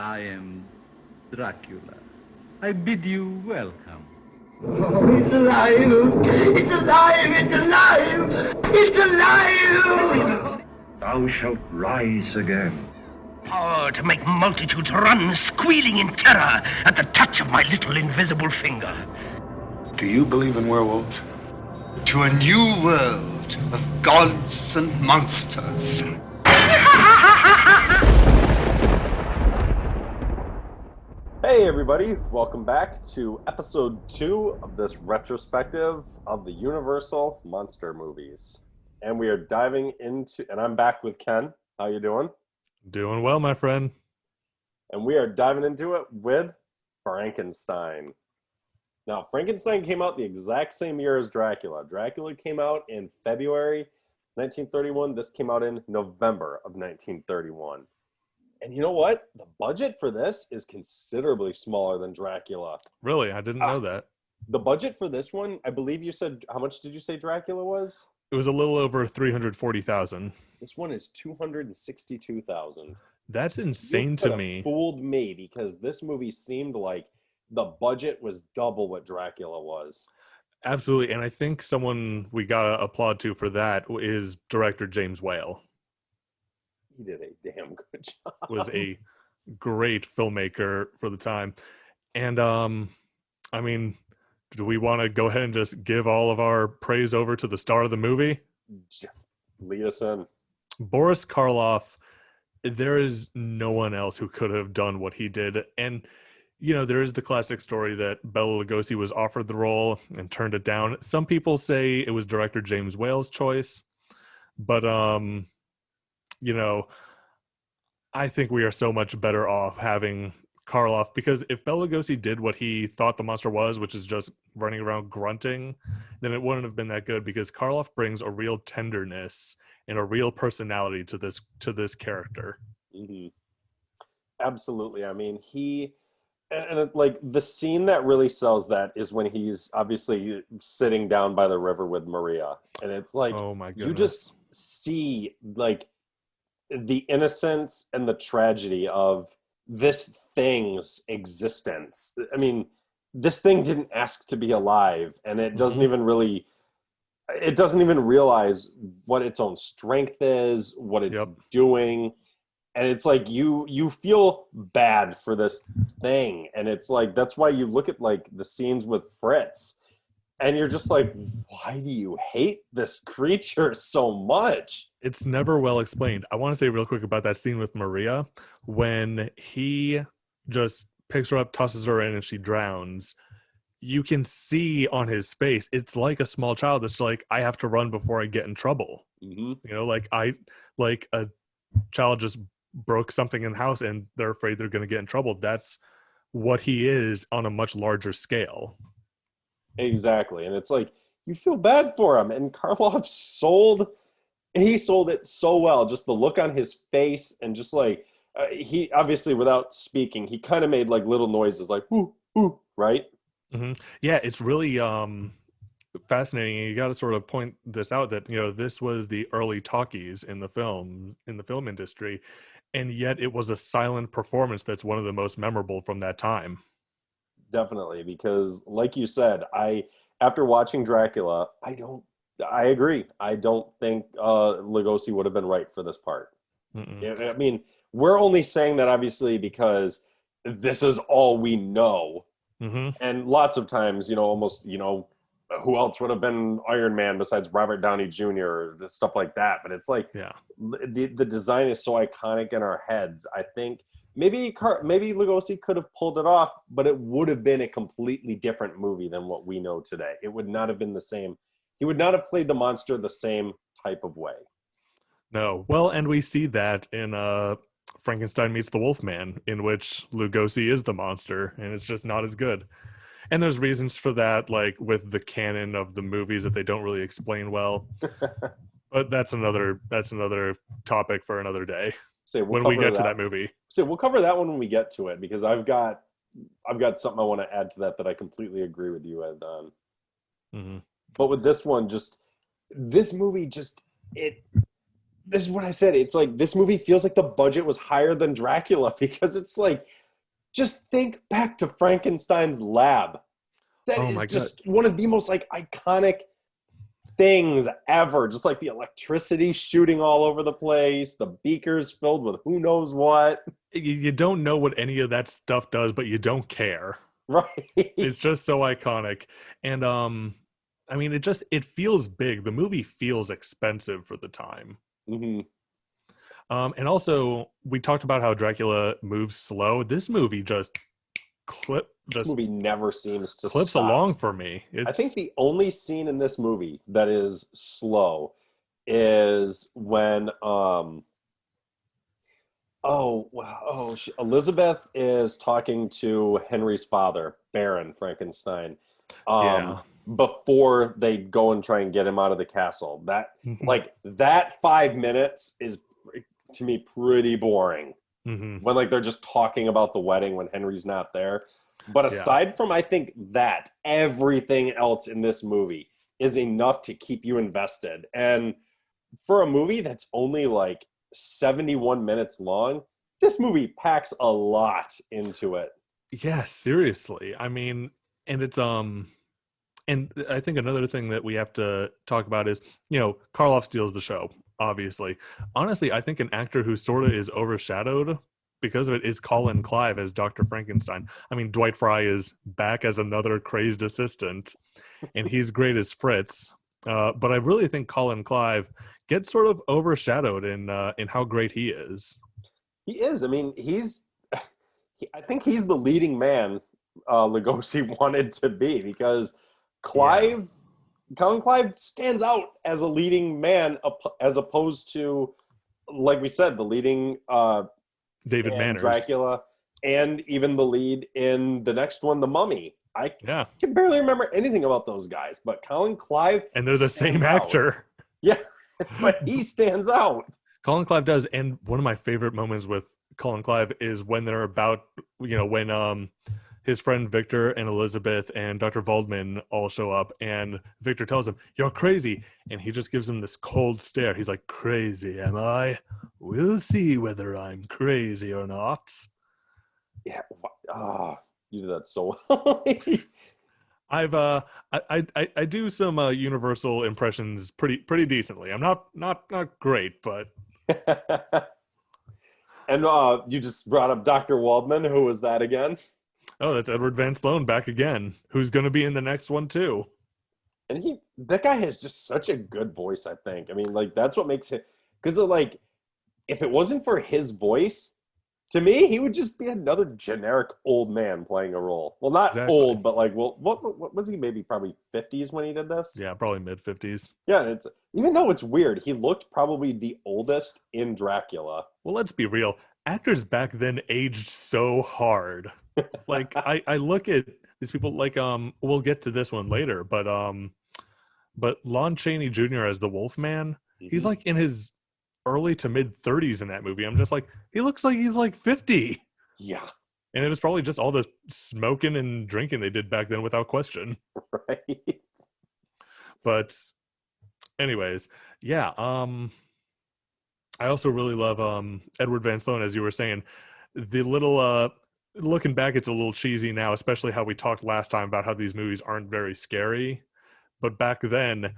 I am Dracula. I bid you welcome. Oh, it's alive! It's alive! It's alive! It's alive! Thou shalt rise again. Power to make multitudes run, squealing in terror at the touch of my little invisible finger. Do you believe in werewolves? To a new world of gods and monsters. Hey everybody, welcome back to episode 2 of this retrospective of the Universal Monster movies. And we are diving into, and I'm back with Ken. How you doing? Doing well, my friend. And we are diving into it with Frankenstein. Now, Frankenstein came out the exact same year as Dracula. Dracula came out in February 1931. This came out in November of 1931. And you know what? The budget for this is considerably smaller than Dracula. Really? I didn't know that. The budget for this one, I believe you said, how much did you say Dracula was? It was a little over 340,000. This one is 262,000. That's insane to me. Fooled me because this movie seemed like the budget was double what Dracula was. Absolutely. And I think someone we got to applaud to for that is director James Whale. He did a damn good job. Was a great filmmaker for the time. And I mean, do we want to go ahead and just give all of our praise over to the star of the movie? Lead us in. Boris Karloff. There is no one else who could have done what he did. And you know, there is the classic story that Bela Lugosi was offered the role and turned it down. Some people say it was director James Whale's choice, but you know, I think we are so much better off having Karloff, because if Bela Lugosi did what he thought the monster was, which is just running around grunting, then it wouldn't have been that good, because Karloff brings a real tenderness and a real personality to this character. Mm-hmm. Absolutely. I mean, like the scene that really sells that is when he's obviously sitting down by the river with Maria, and it's like, oh my goodness, you just see like the innocence and the tragedy of this thing's existence. I mean, this thing didn't ask to be alive, and it doesn't even realize what its own strength is, what it's doing. And it's like you feel bad for this thing, and it's like that's why you look at like the scenes with Fritz, and you're just like, why do you hate this creature so much? It's never well explained. I want to say real quick about that scene with Maria when he just picks her up, tosses her in, and she drowns. You can see on his face, it's like a small child that's like, I have to run before I get in trouble. Mm-hmm. You know, like a child just broke something in the house and they're afraid they're going to get in trouble. That's what he is on a much larger scale. Exactly. And it's like, you feel bad for him. And Karloff sold it so well. Just the look on his face, and just like, he obviously, without speaking, he kind of made like little noises like, ooh, ooh, right? Mm-hmm. Yeah, it's really fascinating. You got to sort of point this out that, you know, this was the early talkies in the film industry, and yet it was a silent performance that's one of the most memorable from that time. Definitely, because like you said, after watching Dracula, I agree. I don't think Lugosi would have been right for this part. Mm-mm. I mean, we're only saying that obviously because this is all we know. Mm-hmm. And lots of times, you know, almost, you know, who else would have been Iron Man besides Robert Downey Jr. or stuff like that? But it's like, the design is so iconic in our heads. I think maybe Lugosi could have pulled it off, but it would have been a completely different movie than what we know today. It would not have been the same. He would not have played the monster the same type of way. No. Well, and we see that in Frankenstein Meets the Wolfman, in which Lugosi is the monster, and it's just not as good. And there's reasons for that, like with the canon of the movies that they don't really explain well. But that's another topic for another day. When we get to that movie. So we'll cover that one when we get to it, because I've got something I want to add to that I completely agree with you Ed, on. Mm-hmm. But with this one, this movie this is what I said. It's like this movie feels like the budget was higher than Dracula because it's like, just think back to Frankenstein's lab. That Oh is my God. just one of the most like iconic things ever. Just like the electricity shooting all over the place, the beakers filled with who knows what. You don't know what any of that stuff does, but you don't care. Right. It's just so iconic. And I mean, it feels big. The movie feels expensive for the time. Mm-hmm. And also, we talked about how Dracula moves slow. This movie just This movie never seems to clips stop. along for me. I think the only scene in this movie that is slow is when Elizabeth is talking to Henry's father, Baron Frankenstein, before they go and try and get him out of the castle. That like that 5 minutes is to me pretty boring. When like they're just talking about the wedding when Henry's not there. But aside from I think that, everything else in this movie is enough to keep you invested. And for a movie that's only like 71 minutes long, this movie packs a lot into it. Yeah, seriously. I mean, and it's and I think another thing that we have to talk about is, Karloff steals the show, obviously. Honestly, I think an actor who sort of is overshadowed because of it is Colin Clive as Dr. Frankenstein. I mean, Dwight Fry is back as another crazed assistant, and he's great as Fritz. But I really think Colin Clive gets sort of overshadowed in how great he is. He is. I mean, I think he's the leading man Lugosi wanted to be, because Colin Clive stands out as a leading man as opposed to, like we said, the leading David Manners, Dracula, and even the lead in the next one, The Mummy. I can barely remember anything about those guys, but Colin Clive, and they're the same actor. Yeah, but he stands out. Colin Clive does, and one of my favorite moments with Colin Clive is when they're about, when his friend Victor and Elizabeth and Dr. Waldman all show up, and Victor tells him, "You're crazy," and he just gives him this cold stare. He's like, "Crazy, am I? We'll see whether I'm crazy or not." Yeah, you do that so well. I do some Universal impressions pretty decently. I'm not great, but. And you just brought up Dr. Waldman. Who was that again? Oh, that's Edward Van Sloan back again, who's going to be in the next one too. And that guy has just such a good voice, I think. I mean, like, that's what makes it, because like, if it wasn't for his voice, to me, he would just be another generic old man playing a role. Well, not old, but like, what was he? Maybe probably 50s when he did this? Yeah, probably mid-50s. Yeah, it's even though it's weird, he looked probably the oldest in Dracula. Well, let's be real. Actors back then aged so hard. Like, I look at these people like, we'll get to this one later, but Lon Chaney Jr. as the Wolfman, he's like in his early to mid 30s in that movie. I'm just like, he looks like he's like 50. Yeah. And it was probably just all the smoking and drinking they did back then, without question. Right. But anyways, yeah. I also really love Edward Van Sloan, as you were saying. The little looking back, it's a little cheesy now, especially how we talked last time about how these movies aren't very scary. But back then,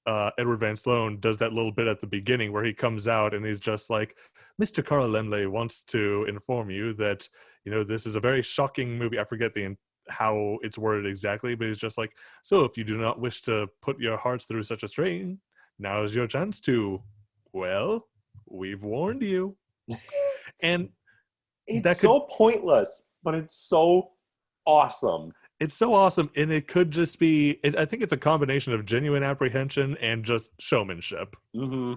Edward Van Sloan does that little bit at the beginning where he comes out and he's just like, "Mr. Carl Lemley wants to inform you that, this is a very shocking movie." I forget how it's worded exactly, but he's just like, "So if you do not wish to put your hearts through such a strain, now is your chance to, well, we've warned you." And it's so pointless, but it's so awesome. It's so awesome, and it could just be, I think it's a combination of genuine apprehension and just showmanship. Mm-hmm.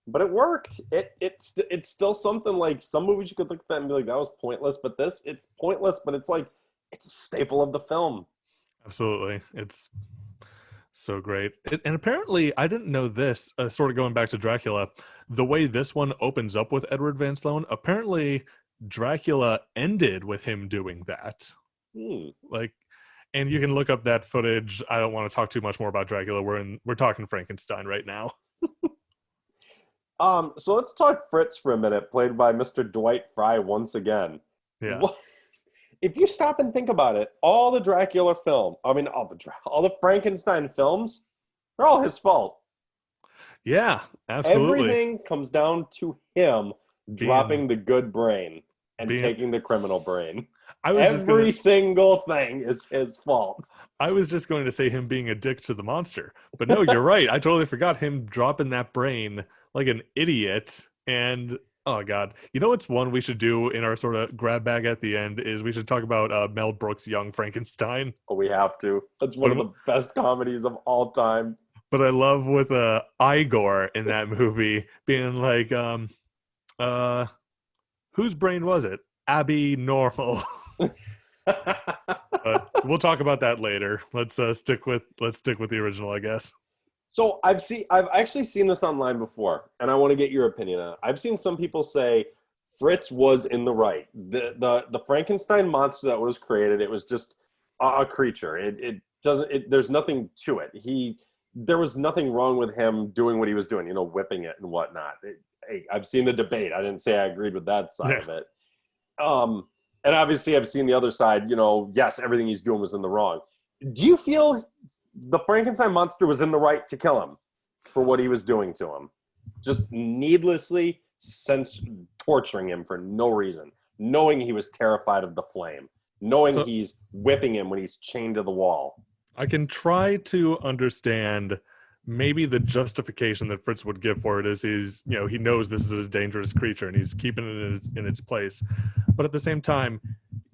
But it worked. It's still something. Like, some movies you could look at that and be like, that was pointless, but this, it's pointless, but it's like, it's a staple of the film. Absolutely. It's so great. And apparently, I didn't know this, sort of going back to Dracula, the way this one opens up with Edward Van Sloan, apparently Dracula ended with him doing that. Like, and you can look up that footage. I don't want to talk too much more about Dracula. We're talking Frankenstein right now. So let's talk Fritz for a minute, played by Mr. Dwight Fry once again. Yeah. If you stop and think about it, all the Dracula film, I mean, all the Frankenstein films, they're all his fault. Yeah, absolutely. Everything comes down to him dropping the good brain and being- taking the criminal brain. Every single thing is his fault. I was just going to say him being a dick to the monster. But no, you're right. I totally forgot him dropping that brain like an idiot. And oh god, you know what's one we should do in our sort of grab bag at the end is we should talk about Mel Brooks' Young Frankenstein. Oh, we have to. That's one of the best comedies of all time. But I love with Igor in that movie being like, whose brain was it? Abby Normal. But we'll talk about that later. Let's stick with the original, I guess. So I've actually seen this online before, and I want to get your opinion on it. I've seen some people say Fritz was in the right. The Frankenstein monster that was created, it was just a creature. There's nothing to it. There was nothing wrong with him doing what he was doing, whipping it and whatnot. Hey, I've seen the debate. I didn't say I agreed with that side of it. And obviously I've seen the other side, yes, everything he's doing was in the wrong. Do you feel the Frankenstein monster was in the right to kill him for what he was doing to him? Just needlessly torturing him for no reason, knowing he was terrified of the flame, knowing he's whipping him when he's chained to the wall. I can try to understand maybe the justification that Fritz would give for it is he knows this is a dangerous creature and he's keeping it in its place. But at the same time,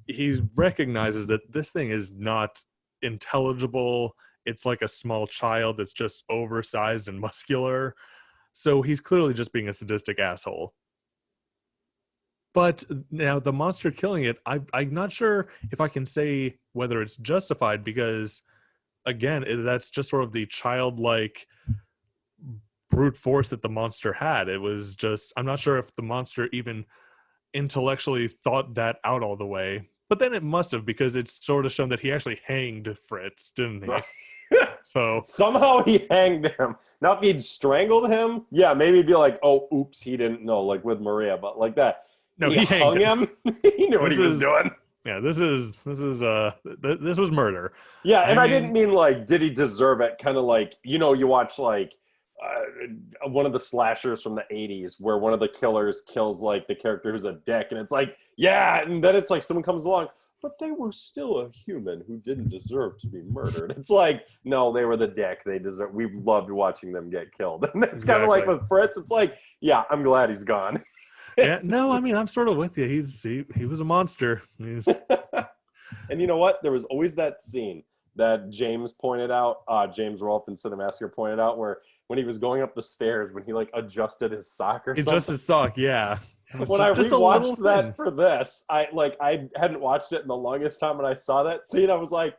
he recognizes that this thing is not intelligible. It's like a small child that's just oversized and muscular. So he's clearly just being a sadistic asshole. But now the monster killing it, I'm not sure if I can say whether it's justified because, again, that's just sort of the childlike brute force that the monster had. It was just, I'm not sure if the monster even intellectually thought that out all the way. But then it must have, because it's sort of shown that he actually hanged Fritz, didn't he? So somehow he hanged him. Now if he'd strangled him, yeah, maybe he'd be like, oh, oops, he didn't know, like with Maria, but like that. No, he hung him. He knew what he was doing. Yeah, this was murder. Yeah, and I didn't mean like, did he deserve it? Kind of like, you watch like one of the slashers from the 80s where one of the killers kills like the character who's a dick, and it's like, yeah, and then it's like someone comes along, but they were still a human who didn't deserve to be murdered. It's like, no, they were the dick. We loved watching them get killed. And it's kind of like with Fritz, it's like, yeah, I'm glad he's gone. Yeah, no, I mean, I'm sort of with you. He was a monster. And you know what? There was always that scene that James pointed out, James Rolfe in Cinemassacre pointed out, where when he was going up the stairs, when he like adjusted his sock or something. Adjusted his sock, yeah. When I rewatched that for this, I hadn't watched it in the longest time, and I saw that scene, I was like,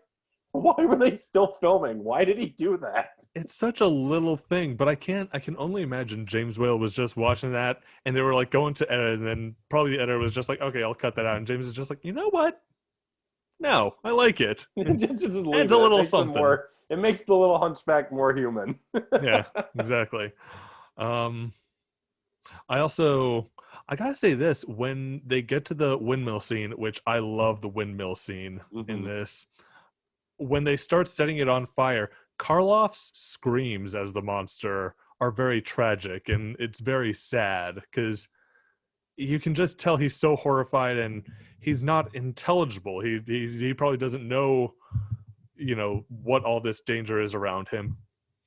why were they still filming? Why did he do that? It's such a little thing, but I can only imagine James Whale was just watching that, and they were like going to edit, and then probably the editor was just like, okay, I'll cut that out. And James is just like, you know what? No, I like it. It's a little something. It makes the little hunchback more human. Yeah, exactly. I gotta say this, when they get to the windmill scene, which I love the windmill scene in this, when they start setting it on fire, Karloff's screams as the monster are very tragic, and it's very sad because you can just tell he's so horrified and he's not intelligible. He probably doesn't know, what all this danger is around him,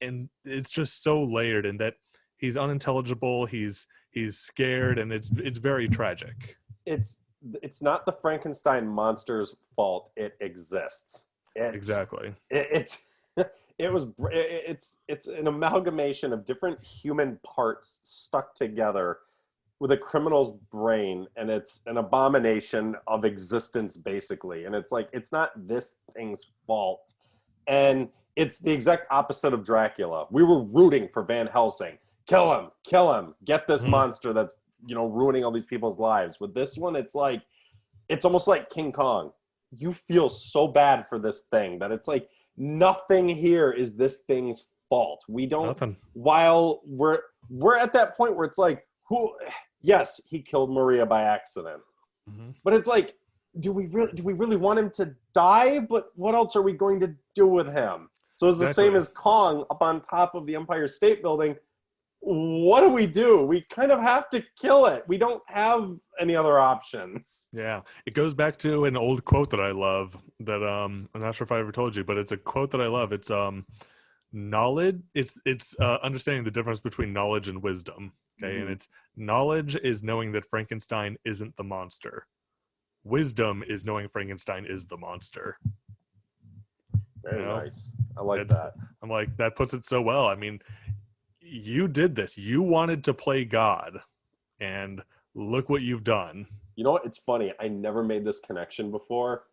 and it's just so layered in that he's unintelligible, he's scared, and it's very tragic. It's not the Frankenstein monster's fault. It exists. Exactly. It's an amalgamation of different human parts stuck together with a criminal's brain, and it's an abomination of existence, basically. And it's like, it's not this thing's fault. And it's the exact opposite of Dracula. We were rooting for Van Helsing. Kill him, get this monster that's, ruining all these people's lives. With this one, it's like, it's almost like King Kong. You feel so bad for this thing that it's like, nothing here is this thing's fault. We don't. Nothing. While we're at that point where it's like, who? Yes, he killed Maria by accident, but it's like, do we really want him to die? But what else are we going to do with him? So it's the same as Kong up on top of the Empire State Building. What do? We kind of have to kill it. We don't have any other options. Yeah, it goes back to an old quote that I love that I'm not sure if I ever told you, but it's a quote that I love. It's knowledge. It's understanding the difference between knowledge and wisdom. Okay, and it's knowledge is knowing that Frankenstein isn't the monster. Wisdom is knowing Frankenstein is the monster. Very nice. I like that. I'm like, that puts it so well. I mean, you did this. You wanted to play God, and look what you've done. You know what? It's funny. I never made this connection before,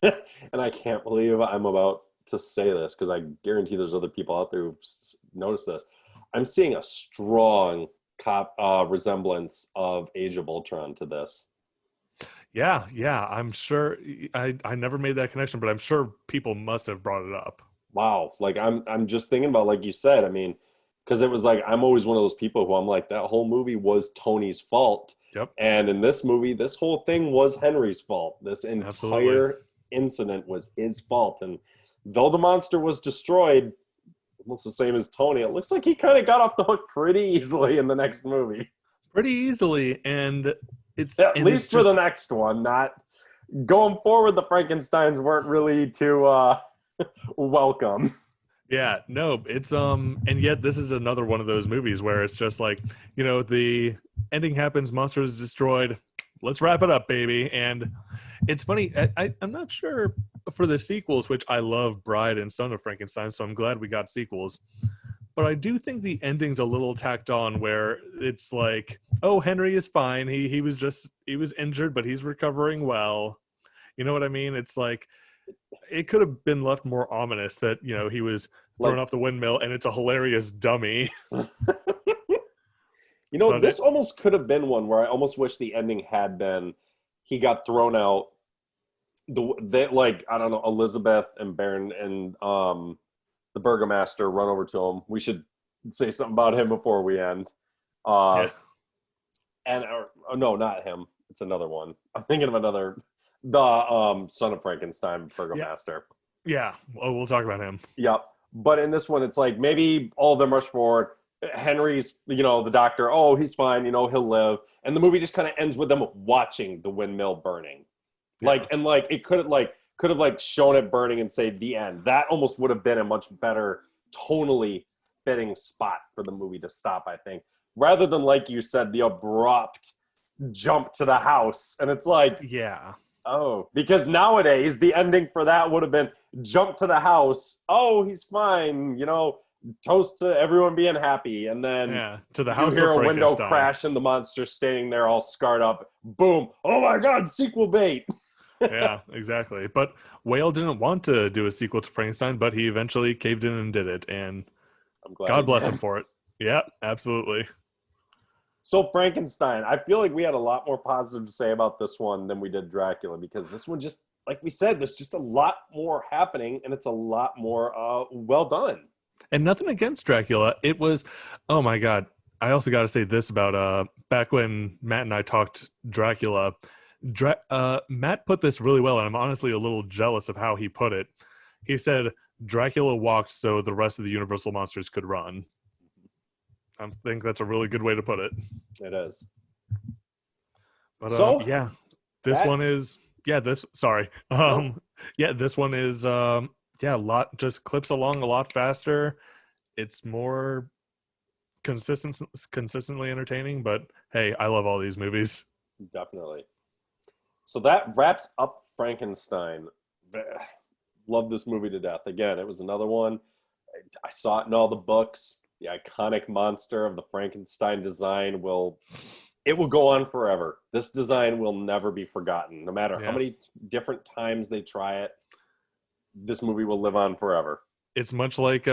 and I can't believe I'm about to say this because I guarantee there's other people out there who've noticed this. I'm seeing a strong resemblance of Age of Ultron to this. Yeah, I'm sure. I never made that connection, but I'm sure people must have brought it up. Wow. Like, I'm just thinking about, like you said, I mean, because it was like, I'm always one of those people who I'm like, that whole movie was Tony's fault. Yep. And in this movie, this whole thing was Henry's fault. This entire incident was his fault. And though the monster was destroyed, almost the same as Tony, it looks like he kind of got off the hook pretty easily in the next movie. Pretty easily. And it's at least for the next one. Not going forward, the Frankensteins weren't really too welcome. Yeah, no, it's and yet this is another one of those movies where it's just like, you know, the ending happens, monster is destroyed, let's wrap it up, baby. And it's funny, I'm not sure for the sequels, which I love Bride and Son of Frankenstein, so I'm glad we got sequels. But I do think the ending's a little tacked on where it's like, oh, Henry is fine. He was injured, but he's recovering well. You know what I mean? It's like, it could have been left more ominous that, you know, he was thrown off the windmill and it's a hilarious dummy. You know, but this almost could have been one where I almost wish the ending had been he got thrown out. Like, I don't know, Elizabeth and Baron and the Burgomaster run over to him. We should say something about him before we end. And no, not him. It's another one. I'm thinking of another. The Son of Frankenstein, Burgomaster. Yeah. Oh, we'll talk about him. Yep. But in this one, it's like maybe all of them rush forward. Henry's, you know, the doctor, oh, he's fine, you know, he'll live. And the movie just kind of ends with them watching the windmill burning. Yeah. Like, and like, it could have shown it burning and say the end. That almost would have been a much better tonally fitting spot for the movie to stop, I think. Rather than, like you said, the abrupt jump to the house. And it's like, yeah. Oh, because nowadays the ending for that would have been jump to the house. Oh, he's fine. You know, toast to everyone being happy. And then to the house you hear a window crash and the monster standing there all scarred up. Boom. Oh my God, sequel bait. Yeah, exactly. But Whale didn't want to do a sequel to Frankenstein, but he eventually caved in and did it. And I'm glad God bless him for it. Yeah, absolutely. So Frankenstein, I feel like we had a lot more positive to say about this one than we did Dracula, because this one just, like we said, there's just a lot more happening and it's a lot more well done. And nothing against Dracula. It was, oh my God. I also got to say this about back when Matt and I talked Dracula, Matt put this really well, and I'm honestly a little jealous of how he put it. He said, Dracula walked so the rest of the Universal monsters could run. I think that's a really good way to put it. It is. But this one is a lot, just clips along a lot faster. It's more consistently entertaining, but hey, I love all these movies. Definitely. So that wraps up Frankenstein. Love this movie to death. Again, it was another one. I saw it in all the books. The iconic monster of the Frankenstein design will go on forever. This design will never be forgotten. No matter how many different times they try it, this movie will live on forever. It's much like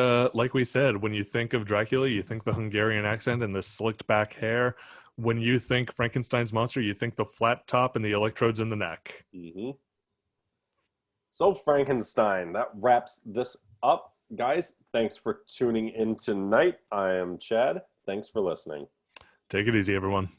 we said, when you think of Dracula, you think the Hungarian accent and the slicked back hair. When you think Frankenstein's monster, you think the flat top and the electrodes in the neck. Mm-hmm. So Frankenstein, that wraps this up. guys, thanks for tuning in tonight. I am Chad. Thanks for listening. Take it easy, everyone.